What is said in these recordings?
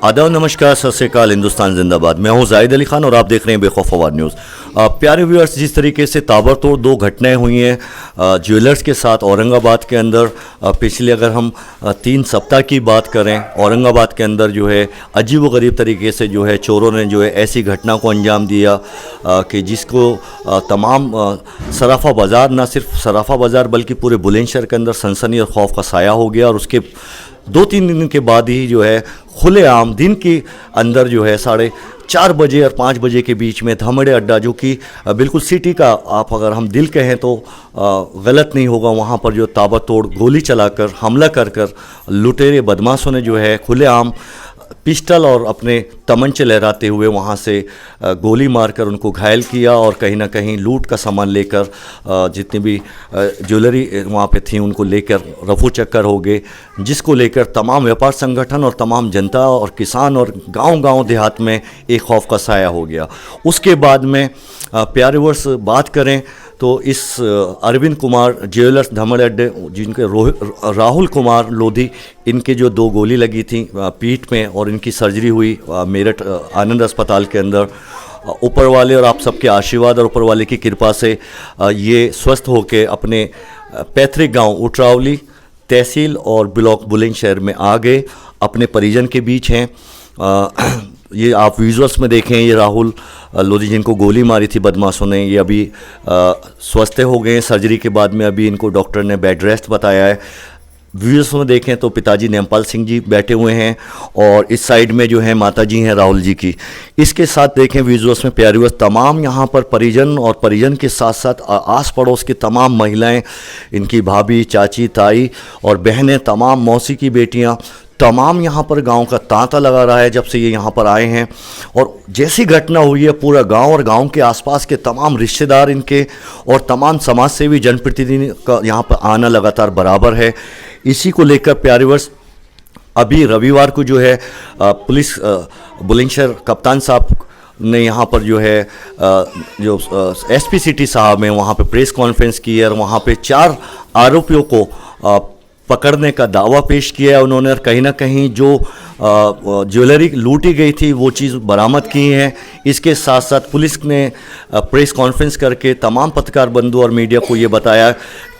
आदाब, नमस्कार, सत श्री अकाल, हिंदुस्तान जिंदाबाद। मैं हूं जाहिद अली खान और आप देख रहे हैं बेखौफ अवार न्यूज़। प्यारे व्यूअर्स, जिस तरीके से ताबड़तोड़ दो घटनाएं हुई हैं ज्वेलर्स के साथ औरंगाबाद के अंदर, पिछले अगर हम 3 सप्ताह की बात करें, औरंगाबाद के अंदर जो है अजीबोगरीब तरीके से जो है चोरों ने जो है ऐसी घटना को अंजाम दिया कि जिसको तमाम सराफा बाज़ार, ना सिर्फ सराफा बाज़ार बल्कि पूरे बुलंदशहर के अंदर सनसनी और खौफ का साया हो गया। और उसके 2-3 दिन के बाद ही जो है खुलेआम दिन के अंदर जो है 4:30 बजे और 5 बजे के बीच में धमड़े अड्डा, जो कि बिल्कुल सिटी का, आप अगर हम दिल कहें तो गलत नहीं होगा, वहाँ पर जो ताबड़तोड़ गोली चलाकर हमला कर लुटेरे बदमाशों ने जो है खुलेआम पिस्टल और अपने तमंचे लहराते हुए वहाँ से गोली मारकर उनको घायल किया और कहीं ना कहीं लूट का सामान लेकर जितनी भी ज्वेलरी वहाँ पे थी उनको लेकर रफू चक्कर हो गए, जिसको लेकर तमाम व्यापार संगठन और तमाम जनता और किसान और गांव-गांव देहात में एक खौफ का साया हो गया। उसके बाद में प्यारे वर्ष बात करें तो इस अरविंद कुमार ज्वेलर्स धमड़े अड्डे, जिनके राहुल कुमार लोधी, इनके जो 2 गोली लगी थी पीठ में और इनकी सर्जरी हुई मेरठ आनंद अस्पताल के अंदर। ऊपर वाले और आप सबके आशीर्वाद और ऊपर वाले की कृपा से ये स्वस्थ होकर अपने पैतृक गांव उटरावली तहसील और ब्लॉक बुलंदशहर में आ गए, अपने परिजन के बीच हैं। ये आप विजुअल्स में देखें, ये राहुल लोधी जिनको गोली मारी थी बदमाशों ने, ये अभी स्वस्थ हो गए हैं सर्जरी के बाद में। अभी इनको डॉक्टर ने बेड रेस्ट बताया है। विजुअल्स में देखें तो पिताजी नेमपाल सिंह जी बैठे हुए हैं और इस साइड में जो है माता जी हैं राहुल जी की। इसके साथ देखें विजुअल्स में प्यारे व्यूअर्स, तमाम यहाँ पर परिजन और परिजन के साथ साथ आस पड़ोस की तमाम महिलाएं, इनकी भाभी, चाची, ताई और बहनें, तमाम मौसी की बेटियाँ, तमाम यहाँ पर गांव का तांता लगा रहा है जब से ये यहाँ पर आए हैं। और जैसी घटना हुई है, पूरा गांव और गांव के आसपास के तमाम रिश्तेदार इनके और तमाम समाज सेवी जनप्रतिनिधि का यहाँ पर आना लगातार बराबर है। इसी को लेकर प्यारे वर्ष अभी रविवार को जो है पुलिस बुलंदशहर कप्तान साहब ने यहाँ पर जो है जो एसपी सिटी साहब हैं वहाँ पे प्रेस कॉन्फ्रेंस की है और वहाँ पे 4 आरोपियों को पकड़ने का दावा पेश किया है उन्होंने। और कहीं ना कहीं जो ज्वेलरी लूटी गई थी वो चीज़ बरामद की है। इसके साथ साथ पुलिस ने प्रेस कॉन्फ्रेंस करके तमाम पत्रकार बंधु और मीडिया को ये बताया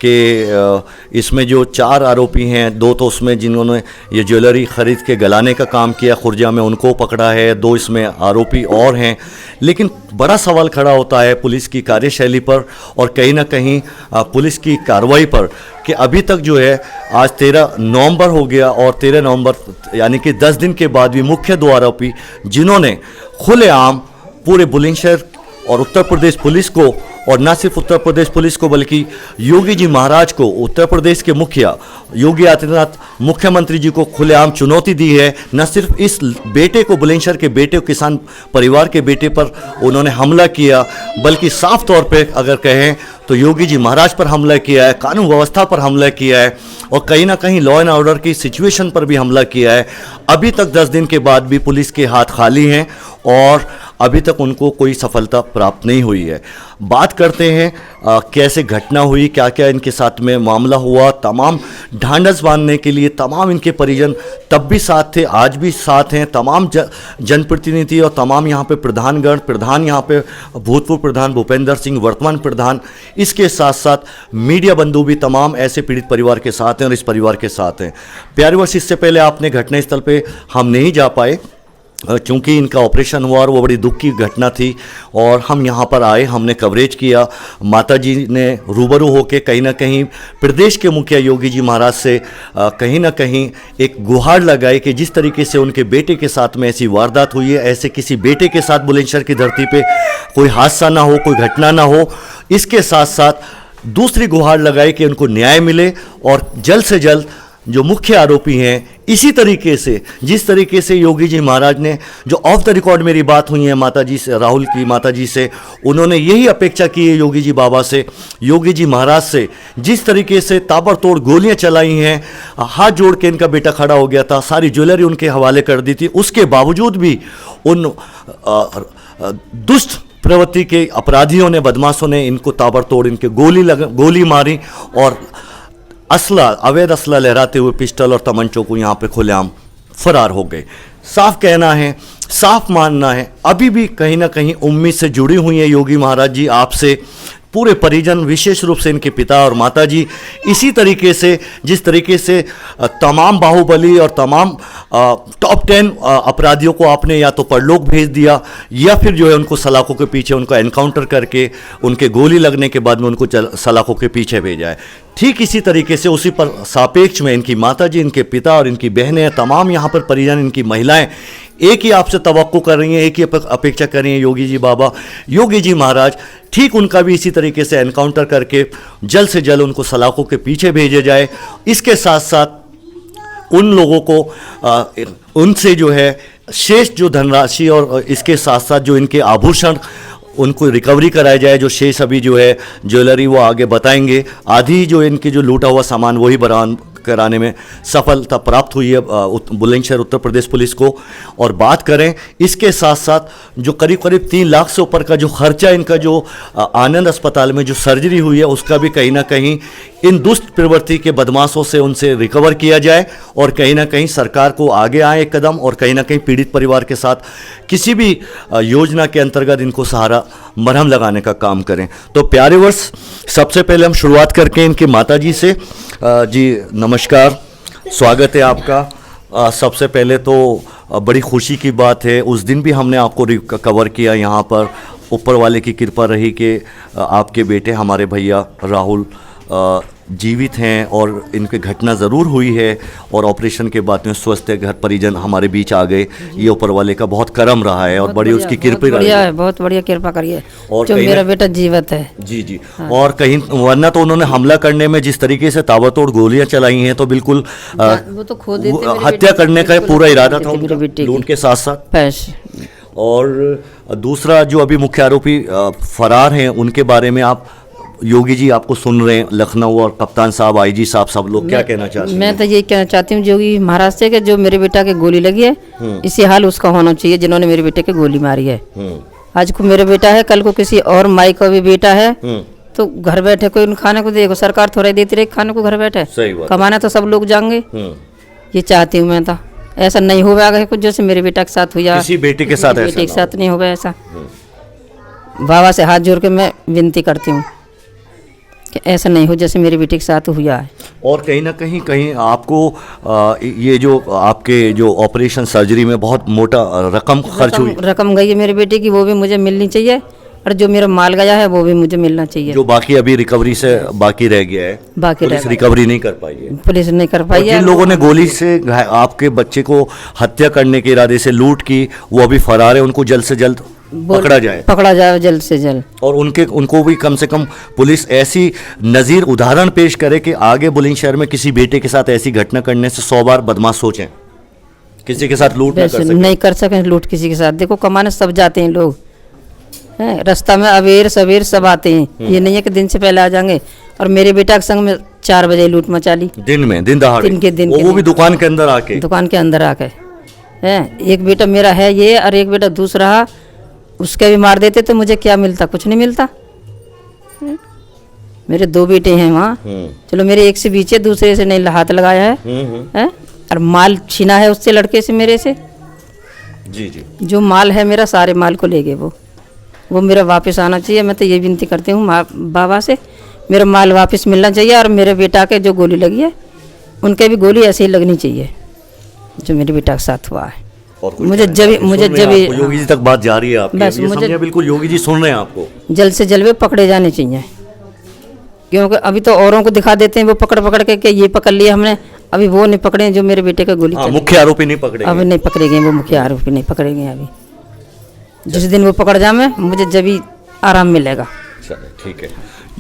कि इसमें जो 4 आरोपी हैं, 2 तो उसमें जिन्होंने ये ज्वेलरी ख़रीद के गलाने का काम किया खुर्जा में, उनको पकड़ा है, 2 इसमें आरोपी और हैं। लेकिन बड़ा सवाल खड़ा होता है पुलिस की कार्यशैली पर और कहीं ना कहीं पुलिस की कार्रवाई पर कि अभी तक जो है आज 13 नवंबर हो गया और 13 नवंबर यानी कि 10 दिन के बाद भी मुख्य 2 आरोपी, जिन्होंने खुलेआम पूरे बुलंदशहर और उत्तर प्रदेश पुलिस को, और न सिर्फ उत्तर प्रदेश पुलिस को बल्कि योगी जी महाराज को, उत्तर प्रदेश के मुखिया योगी आदित्यनाथ मुख्यमंत्री जी को खुलेआम चुनौती दी है। न सिर्फ इस बेटे को, बुलंदशहर के बेटे, किसान परिवार के बेटे पर उन्होंने हमला किया, बल्कि साफ तौर पे अगर कहें तो योगी जी महाराज पर हमला किया है, कानून व्यवस्था पर हमला किया है और कहीं ना कहीं लॉ एंड ऑर्डर की सिचुएशन पर भी हमला किया है। अभी तक 10 दिन के बाद भी पुलिस के हाथ खाली हैं और अभी तक उनको कोई सफलता प्राप्त नहीं हुई है। बात करते हैं कैसे घटना हुई, क्या क्या इनके साथ में मामला हुआ। तमाम ढांढस बांधने के लिए तमाम इनके परिजन तब भी साथ थे, आज भी साथ हैं। तमाम जनप्रतिनिधि और तमाम यहाँ पे प्रधान यहाँ पे भूतपूर्व प्रधान भूपेंद्र सिंह, वर्तमान प्रधान, इसके साथ साथ मीडिया बंधु भी तमाम ऐसे पीड़ित परिवार के साथ हैं और इस परिवार के साथ हैं। प्यारे वर्ष, इससे पहले आपने घटनास्थल पे हम नहीं जा पाए क्योंकि इनका ऑपरेशन हुआ और वो बड़ी दुख की घटना थी, और हम यहाँ पर आए, हमने कवरेज किया। माता जी ने रूबरू होकर कहीं ना कहीं प्रदेश के मुखिया योगी जी महाराज से कहीं ना कहीं एक गुहार लगाई कि जिस तरीके से उनके बेटे के साथ में ऐसी वारदात हुई है, ऐसे किसी बेटे के साथ बुलंदशहर की धरती पे कोई हादसा ना हो, कोई घटना ना हो। इसके साथ साथ दूसरी गुहार लगाई कि उनको न्याय मिले और जल्द से जल्द जो मुख्य आरोपी हैं, इसी तरीके से जिस तरीके से योगी जी महाराज ने, जो ऑफ द रिकॉर्ड मेरी बात हुई है माता जी से, राहुल की माता जी से, उन्होंने यही अपेक्षा की है योगी जी बाबा से, योगी जी महाराज से। जिस तरीके से ताबड़तोड़ गोलियां चलाई हैं, हाथ जोड़ के इनका बेटा खड़ा हो गया था, सारी ज्वेलरी उनके हवाले कर दी थी, उसके बावजूद भी उन दुष्ट प्रवृत्ति के अपराधियों ने, बदमाशों ने इनको ताबड़तोड़ इनके गोली मारी और अवैध असला लहराते हुए पिस्टल और तमंचों को यहाँ पे खुलेआम फरार हो गए। साफ कहना है, साफ मानना है, अभी भी कहीं ना कहीं उम्मीद से जुड़ी हुई है योगी महाराज जी आपसे। पूरे परिजन, विशेष रूप से इनके पिता और माता जी, इसी तरीके से जिस तरीके से तमाम बाहुबली और तमाम टॉप 10 अपराधियों को आपने या तो परलोक भेज दिया या फिर जो है उनको सलाखों के पीछे उनको एनकाउंटर करके उनके गोली लगने के बाद में उनको सलाखों के पीछे भेजा है। ठीक इसी तरीके से उसी पर सापेक्ष में इनकी माता जी, इनके पिता और इनकी बहनें, तमाम यहाँ पर परिजन, इनकी महिलाएं एक ही आपसे तवक्को कर रही हैं, एक ही अपेक्षा कर रही हैं योगी जी बाबा, योगी जी महाराज, ठीक उनका भी इसी तरीके से एनकाउंटर करके जल्द से जल्द उनको सलाखों के पीछे भेजे जाए। इसके साथ साथ उन लोगों को उनसे जो है शेष जो धनराशि और इसके साथ साथ जो इनके आभूषण उनको रिकवरी कराया जाए। जो शेष अभी जो है ज्वेलरी वो आगे बताएंगे, आधी जो इनकी जो लूटा हुआ सामान वही बरामद कराने में सफलता प्राप्त हुई है बुलंदशहर उत्तर प्रदेश पुलिस को। और बात करें इसके साथ साथ जो करीब करीब 3 लाख से ऊपर का जो खर्चा इनका जो आनंद अस्पताल में जो सर्जरी हुई है उसका भी कहीं ना कहीं इन दुष्ट प्रवृत्ति के बदमाशों से उनसे रिकवर किया जाए और कहीं ना कहीं सरकार को आगे आए एक कदम और कहीं ना कहीं पीड़ित परिवार के साथ किसी भी योजना के अंतर्गत इनको सहारा मरहम लगाने का काम करें। तो प्यारे वर्ष, सबसे पहले हम शुरुआत करके इनकी माता जी से। जी नमस्कार, स्वागत है आपका। सबसे पहले तो बड़ी खुशी की बात है, उस दिन भी हमने आपको कवर किया यहाँ पर, ऊपर वाले की कृपा रही कि आपके बेटे हमारे भैया राहुल जीवित हैं और इनकी घटना ज़रूर हुई है और ऑपरेशन के बाद में स्वस्थ है, घर परिजन हमारे बीच आ गए। ये ऊपर वाले का बहुत करम रहा है और बड़ी उसकी कृपा रही है। बहुत बढ़िया कृपा करिए और जो मेरा बेटा जीवित है। जी जी। हाँ। और कहीं वरना तो उन्होंने हमला करने में जिस तरीके से ताबड़तोड़ गोलियां चलाई हैं तो बिल्कुल वो तो खुद हत्या करने का पूरा इरादा था लूट के साथ साथ पैसे। और दूसरा जो अभी मुख्य आरोपी फरार हैं उनके बारे में आप योगी जी आपको सुन रहे हैं, लखनऊ और कप्तान साहब, आईजी साहब, सब लोग क्या कहना चाहते हैं? मैं तो ये कहना चाहती हूँ योगी महाराज से कि जो मेरे बेटा के गोली लगी है इसी हाल उसका होना चाहिए जिन्होंने मेरे बेटे के गोली मारी है। आज को मेरा बेटा है, कल को किसी और माई का भी बेटा है तो घर बैठे कोई खाने को देखो, सरकार थोड़ा देती रही खाने को, घर बैठे कमाना तो सब लोग जाएंगे। ये चाहती हूँ मैं तो, ऐसा नहीं होगा कुछ जैसे मेरे बेटा के साथ हुआ, किसी बेटे के साथ नहीं होगा ऐसा। बाबा से हाथ जोड़ के मैं विनती करती हूँ कि ऐसा नहीं हो जैसे मेरे बेटे के साथ हुआ है। और कहीं ना कहीं आपको ये जो आपके जो ऑपरेशन सर्जरी में बहुत मोटा रकम खर्च हुई, रकम गई है मेरे बेटे की, वो भी मुझे मिलनी चाहिए और जो मेरा माल गया है वो भी मुझे मिलना चाहिए। जो बाकी अभी रिकवरी से बाकी रह गया है, पुलिस रिकवरी नहीं कर पाई है, पुलिस नहीं कर पाई है। जिन लोगों ने गोली से आपके बच्चे को हत्या करने के इरादे से लूट की वो अभी फरार है, उनको जल्द से जल्द पकड़ा जाए जल्द से जल्द। और उनको भी कम से कम पुलिस ऐसी नज़ीर उदाहरण पेश करे कि आगे बुलंदशहर में किसी बेटे के साथ ऐसी घटना करने से 100 बार बदमाश सोचें, किसी के साथ लूट नहीं कर सकें लूट किसी के साथ। देखो कमाने सब जाते हैं लोग, रास्ता में अवेर सवेर सब आते हैं, ये नहीं है कि दिन से पहले आ जाएंगे। और मेरे बेटा के संग में 4 बजे लूट मचा ली, दिन दहाड़े, वो भी दुकान के अंदर आके है। एक बेटा मेरा है ये और एक बेटा दूसरा उसके भी मार देते तो मुझे क्या मिलता, कुछ नहीं मिलता। मेरे 2 बेटे हैं वहाँ, चलो मेरे एक से बीचे, दूसरे से नहीं हाथ लगाया है, और माल छीना है उससे, लड़के से, मेरे से। जी जी। जो माल है मेरा, सारे माल को ले गए वो मेरा वापस आना चाहिए। मैं तो ये विनती करती हूँ बाबा से, मेरा माल वापस मिलना चाहिए। और मेरे बेटा के जो गोली लगी है, उनके भी गोली ऐसे ही लगनी चाहिए जो मेरे बेटा के साथ हुआ है। मुझे जब योगी जी तक बात जा रही है आपकी, बस ये समझिए, बिल्कुल योगी जी सुन रहे हैं आपको। जल्द से जल्द वे पकड़े जाने चाहिए, क्योंकि अभी तो औरों को दिखा देते हैं वो पकड़ के ये पकड़ लिया हमने, अभी वो नहीं पकड़े जो मेरे बेटे का गोली चली। मुख्य आरोपी नहीं पकड़े, अभी नहीं पकड़े गए वो मुख्य आरोपी, नहीं पकड़े गए अभी। जिस दिन वो पकड़ जाए मुझे जब ही आराम मिलेगा। ठीक है।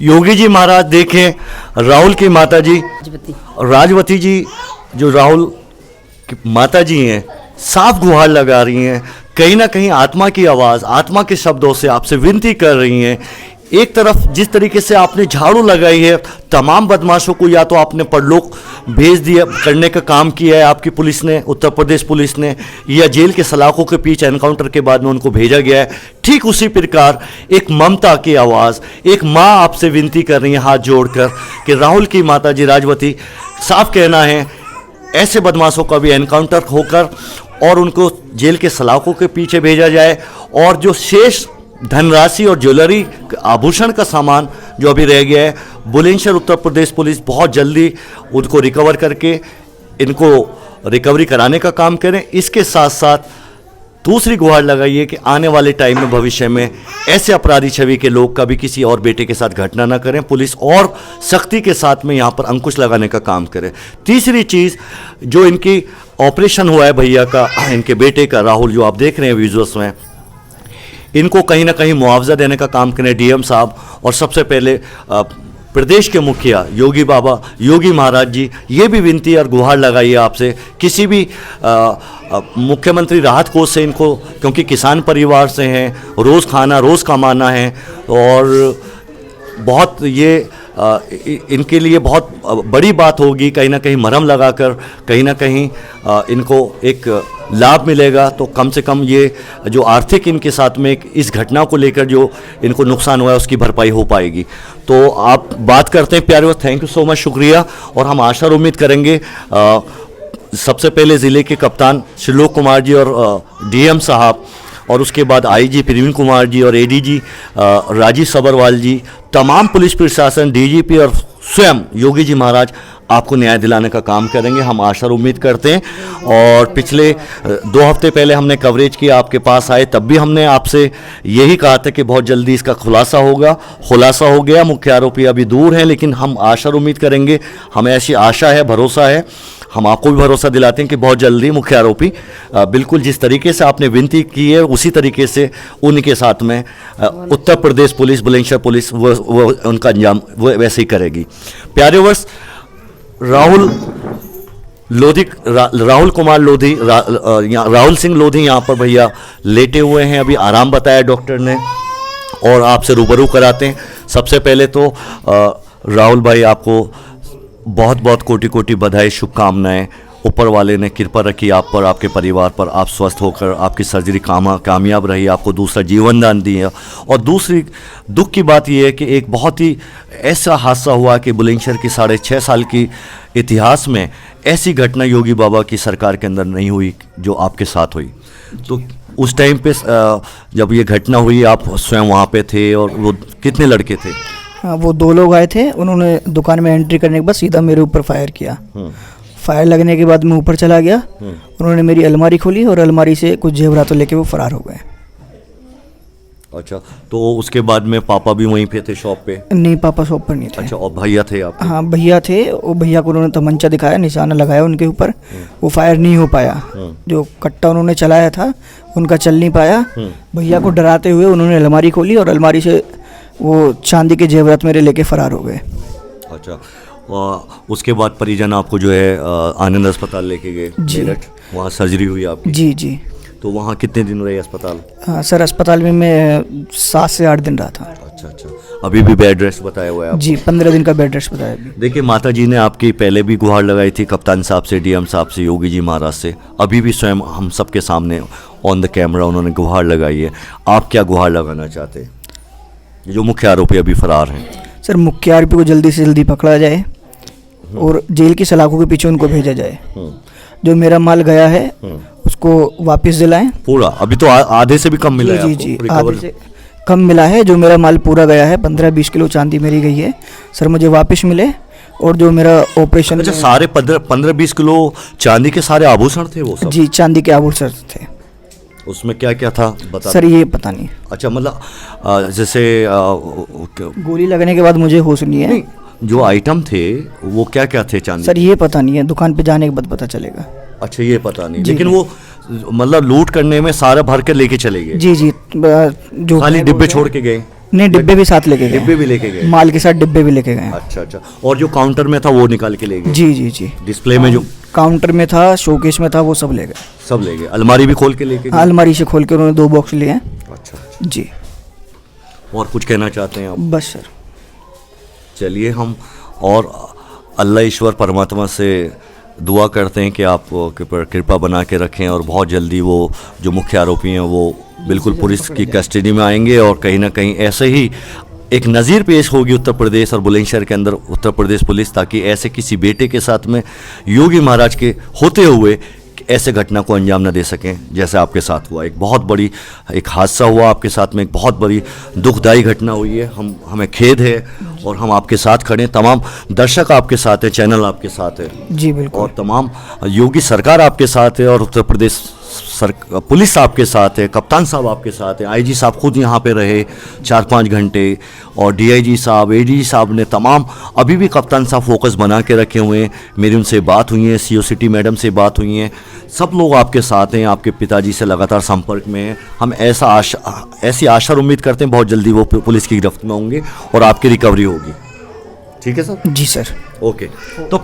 योगी जी महाराज देखें, राहुल की माता जी राजवती जी, जो राहुल की माता जी हैं, साफ गुहार लगा रही हैं, कहीं ना कहीं आत्मा की आवाज़, आत्मा के शब्दों से आपसे विनती कर रही हैं। एक तरफ जिस तरीके से आपने झाड़ू लगाई है, तमाम बदमाशों को या तो आपने परलोक भेज दिया करने का काम किया है आपकी पुलिस ने, उत्तर प्रदेश पुलिस ने, या जेल के सलाखों के पीछे एनकाउंटर के बाद में उनको भेजा गया है। ठीक उसी प्रकार एक ममता की आवाज़, एक माँ आपसे विनती कर रही है हाथ जोड़कर कि राहुल की माता जी राजवती, साफ कहना है ऐसे बदमाशों का भी एनकाउंटर होकर और उनको जेल के सलाखों के पीछे भेजा जाए, और जो शेष धनराशि और ज्वेलरी, आभूषण का सामान जो अभी रह गया है, बुलंदशहर उत्तर प्रदेश पुलिस बहुत जल्दी उनको रिकवर करके इनको रिकवरी कराने का काम करें। इसके साथ साथ दूसरी गुहार लगाइए कि आने वाले टाइम में, भविष्य में ऐसे अपराधी छवि के लोग कभी किसी और बेटे के साथ घटना ना करें। पुलिस और सख्ती के साथ में यहाँ पर अंकुश लगाने का काम करे। तीसरी चीज़, जो इनकी ऑपरेशन हुआ है भैया का, इनके बेटे का राहुल, जो आप देख रहे हैं विजुअल्स में, इनको कहीं ना कहीं मुआवजा देने का काम करें डीएम साहब, और सबसे पहले प्रदेश के मुखिया योगी महाराज जी, ये भी विनती और गुहार लगाइए आपसे, किसी भी मुख्यमंत्री राहत कोष से इनको, क्योंकि किसान परिवार से हैं, रोज़ खाना रोज़ कमाना है, और बहुत ये इनके लिए बहुत बड़ी बात होगी, कहीं ना कहीं मरहम लगाकर कहीं ना कहीं इनको एक लाभ मिलेगा। तो कम से कम ये जो आर्थिक इनके साथ में इस घटना को लेकर जो इनको नुकसान हुआ है उसकी भरपाई हो पाएगी। तो आप बात करते हैं प्यारे, थैंक यू सो मच, शुक्रिया। और हम आशा और उम्मीद करेंगे सबसे पहले ज़िले के कप्तान श्रीलोक कुमार जी और डीएम साहब, और उसके बाद आईजी प्रवीण कुमार जी और एडीजी राजीव सबरवाल जी, तमाम पुलिस प्रशासन, डीजीपी और स्वयं योगी जी महाराज आपको न्याय दिलाने का काम करेंगे, हम आशा और उम्मीद करते हैं। और पिछले 2 हफ्ते पहले हमने कवरेज किया, आपके पास आए, तब भी हमने आपसे यही कहा था कि बहुत जल्दी इसका खुलासा होगा। खुलासा हो गया, मुख्य आरोपी अभी दूर हैं, लेकिन हम आशा और उम्मीद करेंगे, हमें ऐसी आशा है, भरोसा है, हम आपको भी भरोसा दिलाते हैं कि बहुत जल्दी मुख्य आरोपी बिल्कुल जिस तरीके से आपने विनती की है उसी तरीके से उनके साथ में उत्तर प्रदेश पुलिस, बुलंदशहर पुलिस वो उनका अंजाम वो वैसे ही करेगी। प्यारे वर्ष, राहुल कुमार लोधी, राहुल सिंह लोधी यहाँ पर भैया लेटे हुए हैं, अभी आराम बताया डॉक्टर ने, और आपसे रूबरू कराते हैं। सबसे पहले तो राहुल भाई, आपको बहुत बहुत कोटि कोटि बधाई, शुभकामनाएं। ऊपर वाले ने कृपा रखी आप पर, आपके परिवार पर, आप स्वस्थ होकर आपकी सर्जरी कामयाब रही, आपको दूसरा जीवन दान दिया। और दूसरी दुख की बात यह है कि एक बहुत ही ऐसा हादसा हुआ कि बुलंदशहर की 6.5 साल की इतिहास में ऐसी घटना योगी बाबा की सरकार के अंदर नहीं हुई जो आपके साथ हुई। तो उस टाइम पे जब ये घटना हुई, आप स्वयं वहाँ पे थे, और वो कितने लड़के थे? हाँ, वो 2 लोग आए थे, उन्होंने दुकान में एंट्री करने के बाद सीधा मेरे ऊपर फायर किया। फायर लगने के बाद मैं ऊपर चला गया, उन्होंने मेरी अलमारी खोली और अलमारी से कुछ जेवरात लेके वो फरार हो गए। अच्छा, तो उसके बाद में पापा भी वहीं पे थे शॉप पे? नहीं, पापा शॉप पर नहीं थे। अच्छा, और भैया थे आप? हाँ, भैया थे, वो भैया को उन्होंने तमंचा दिखाया, निशाना लगाया उनके ऊपर, वो फायर नहीं हो पाया। जो कट्टा उन्होंने चलाया था उनका चल नहीं पाया। भैया को डराते हुए उन्होंने अलमारी खोली और अलमारी से वो चांदी के जेवरात मेरे लेके फरार हो गए। अच्छा, उसके बाद परिजन आपको जो है आनंद अस्पताल लेके गए मेरठ, वहाँ सर्जरी हुई आपकी? जी जी। तो वहाँ कितने दिन रहे अस्पताल? हाँ सर, अस्पताल में मैं 7 से 8 दिन रहा था। अच्छा अच्छा, अभी भी बेड रेस्ट बताया हुआ है आपको? जी, 15 दिन का बेड रेस्ट बताया अभी। देखिए, माता जी ने आपकी पहले भी गुहार लगाई थी कप्तान साहब से, डीएम साहब से, योगी जी महाराज से, अभी भी स्वयं हम सबके सामने, ऑन द कैमरा उन्होंने गुहार लगाई है। आप क्या गुहार लगाना चाहते हैं? ये जो मुख्य आरोपी अभी फरार हैं। सर मुख्य आरोपी को जल्दी से जल्दी पकड़ा जाए और जेल की सलाखों के पीछे उनको भेजा जाए। जो मेरा माल गया है उसको वापस दिलाएं। पूरा अभी तो आधे से भी कम मिला है जी आपको जी रिकवर? आधे से कम मिला है। जो मेरा माल पूरा गया है 15-20 किलो चांदी मेरी गई है सर, मुझे वापस मिले। और जो मेरा ऑपरेशन अच्छा, सारे 15-20 किलो चांदी के सारे आभूषण थे वो सब? जी चांदी के आभूषण थे। उसमें क्या क्या था बता सर ये पता नहीं। अच्छा, मतलब जैसे गोली लगने के बाद मुझे होश नहीं है। जो आइटम थे वो क्या क्या थे चांदी? सर ये पता नहीं है, दुकान पे जाने के बाद पता चलेगा। अच्छा, ये पता नहीं, जी, लेकिन जी। वो मतलब लूट करने में सारा भर के लेके चले गए? जी जी जो खाली डिब्बे छोड़ के गए? नहीं, डिब्बे भी साथ लेके गए। डिब्बे भी लेके गए? माल के साथ डिब्बे भी लेके गए। अच्छा अच्छा, और जो काउंटर में था वो निकाल के ले गए? जी जी जी डिस्प्ले में जो काउंटर में था, शोकेस में था, वो सब ले गए। सब ले गए? अलमारी भी खोल के लेके गए? अलमारी से खोल के उन्होंने 2 बॉक्स लिए हैं। अच्छा, जी और कुछ कहना चाहते हैं आप? बस सर। चलिए, हम और अल्लाह ईश्वर परमात्मा से दुआ करते हैं कि आप के पर कृपा बना के रखें और बहुत जल्दी वो जो मुख्य आरोपी हैं वो बिल्कुल पुलिस की कस्टडी में आएंगे और कहीं ना कहीं ऐसे ही एक नज़ीर पेश होगी उत्तर प्रदेश और बुलंदशहर के अंदर उत्तर प्रदेश पुलिस, ताकि ऐसे किसी बेटे के साथ में योगी महाराज के होते हुए ऐसे घटना को अंजाम न दे सकें जैसे आपके साथ हुआ। एक बहुत बड़ी एक हादसा हुआ आपके साथ में, एक बहुत बड़ी दुखदाई घटना हुई है। हमें खेद है और हम आपके साथ खड़े हैं। तमाम दर्शक आपके साथ है, चैनल आपके साथ है जी बिल्कुल। और तमाम योगी सरकार आपके साथ है और उत्तर प्रदेश पुलिस आपके साथ है, कप्तान साहब आपके साथ है, आईजी साहब खुद यहाँ पे रहे 4-5 घंटे और डीआईजी साहब, एडीजी साहब ने तमाम अभी भी कप्तान साहब फोकस बना के रखे हुए हैं। मेरी उनसे बात हुई है, सीओ सिटी मैडम से बात हुई है, सब लोग आपके साथ हैं, आपके पिताजी से लगातार संपर्क में हैं। हम ऐसी आशा और उम्मीद करते हैं बहुत जल्दी वो पुलिस की गिरफ्त में होंगे और आपकी रिकवरी होगी। ठीक है सर? जी सर। ओके, तो